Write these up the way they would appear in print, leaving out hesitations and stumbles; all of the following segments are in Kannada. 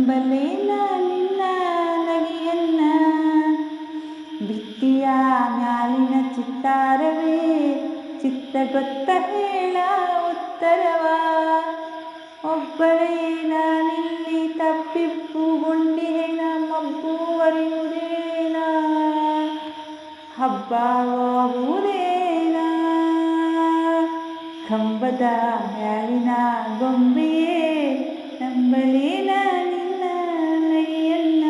ನಂಬಲೇನ ನಿನ್ನ ನಗೆಯನ್ನ. ಭಿತ್ತಿಯ ಮ್ಯಾಲಿನ ಚಿತ್ತಾರವೇ ಚಿತ್ತ ಗೊತ್ತ ಹೇಳ ಉತ್ತರವ. ಒಬ್ಬಳೇ ನಾನಿಲ್ಲಿ ತಪ್ಪಿಪ್ಪುಗೊಂಡಿಹೆನ ಮಬ್ಬು ಹರಿಯುವುದೇನ ಹಬ್ಬವಾಗುವುದೇನ. ಕಂಬದ ಮ್ಯಾಲಿನ ಗೊಂಬೆಯೇ ನಂಬಲೇನ ನಿನ್ನ ನಗೆಯನ್ನ.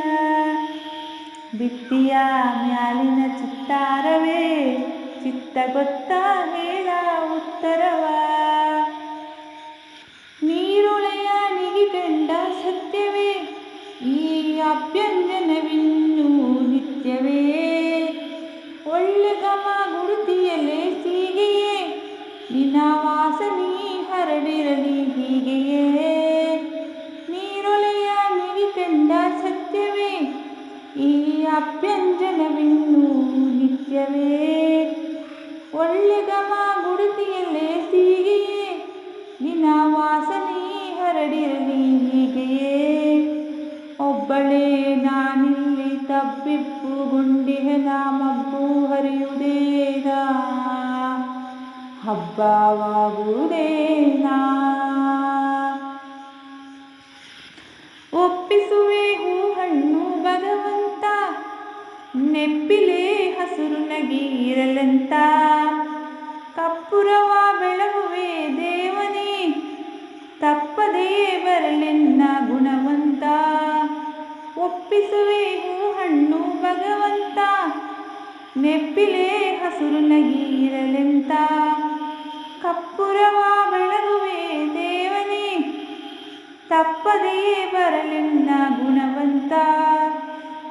ಭಿತ್ತಿಯ ಮ್ಯಾಲಿನ ಚಿತ್ತಾರವೇ ಚಿತ್ತ ಗೊತ್ತ ಹೇಳ ಉತ್ತರವ. ನೀರೊಳೆಯ ನಿಗಿಗಂಡ ಸತ್ಯವೇ ಈ ಅಭ್ಯಂಜನವಿನ್ನೂ ನಿತ್ಯವೇ. ಒಳ್ಳೆ ಘಮ ಗುಡುತಿಯಲೇ ಸೀಗೆಯೇ ನಿನ್ನ ವಾಸನಿ ಹರಡಿರಲಿ ಹೀಗೆಯೇ. ನೀರೊಳೆಯ ನಿಗಿಗಂಡ ಸತ್ಯವೇ ಈ ಅಭ್ಯಂಜನವಿನ್ನೂ ನಿತ್ಯವೇ. ಒಳ್ಳೆ ಘಮ ಗುಡುತಿಯಲೇ ಸೀಗೆಯೇ ನಿನ್ನ ವಾಸನೆ ಹರಡಿರಲಿ ಹೀಗೆಯೇ. ಒಬ್ಬಳೇ ನಾನಿಲ್ಲಿ ತಬ್ಬಿಪ್ಪುಗೊಂಡಿಹೆನ ಮಬ್ಬು ಹರಿಯುವುದೇನ ಹಬ್ಬವಾಗುವುದೇನ. ಒಪ್ಪಿಸುವೆ ಹೂ ಹಣ್ಣು ಭಗವಂತ ನೆಪ್ಪಿಲೆ ಹಸುರು ನಗಿರಲಂತ. ಕಪ್ಪುರವ ಬೆಳಗುವೆ ದೇವನೇ ತಪ್ಪದೇ ಬರಲೆನ್ನ ಗುಣವಂತ. ಒಪ್ಪಿಸುವೆ ಹೂ ಹಣ್ಣು ಭಗವಂತ ನೆಪ್ಪಿಲೆ ಹಸುರು ನಗಿರಲೆಂತ. ಕಪ್ಪುರವ ಬೆಳಗುವೆ ದೇವನೇ ತಪ್ಪದೇ ಬರಲೆನ್ನ ಗುಣವಂತ.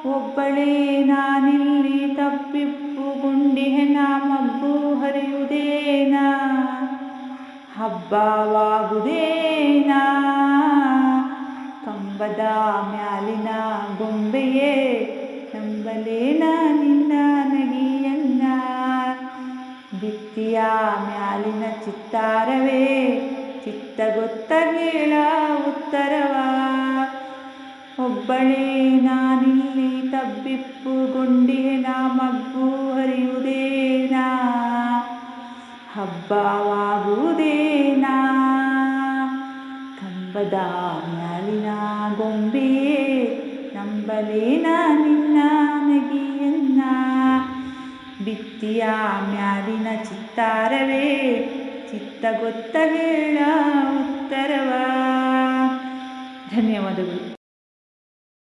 ಒಬ್ಬಳೇ ನಾನಿಲ್ಲಿ ತಪ್ಪಿಪ್ಪುಗೊಂಡಿಹೆನ ಮಬ್ಬು ಹರಿಯುವುದೇನ ಹಬ್ಬವಾಗುವುದೇನ. ಕಂಬದ ಮ್ಯಾಲಿನ ಗೊಂಬೆಯೇ ನಂಬಲೇನ ನಿನ್ನ ನಗೆಯನ್ನ. ಭಿತ್ತಿಯ ಮ್ಯಾಲಿನ ಚಿತ್ತಾರವೇ ಚಿತ್ತ ಗೊತ್ತ ಹೇಳ ಉತ್ತರವ. ಒಬ್ಬಳೇ ನಾನಿಲ್ಲಿ ತಬ್ಬಿಪ್ಪುಗೊಂಡಿಹೆನ ಮಬ್ಬು ಹರಿಯುವುದೇನ ಹಬ್ಬವಾಗುವುದೇನ. ಕಂಬದ ಮ್ಯಾಲಿನ ಗೊಂಬೆಯೇ ನಂಬಲೇನ ನಿನ್ನ ನಗೆಯನ್ನ. ಭಿತ್ತಿಯ ಮ್ಯಾಲಿನ ಚಿತ್ತಾರವೇ ಚಿತ್ತ ಗೊತ್ತ ಹೇಳ ಉತ್ತರವ. ಧನ್ಯವಾದಗಳು.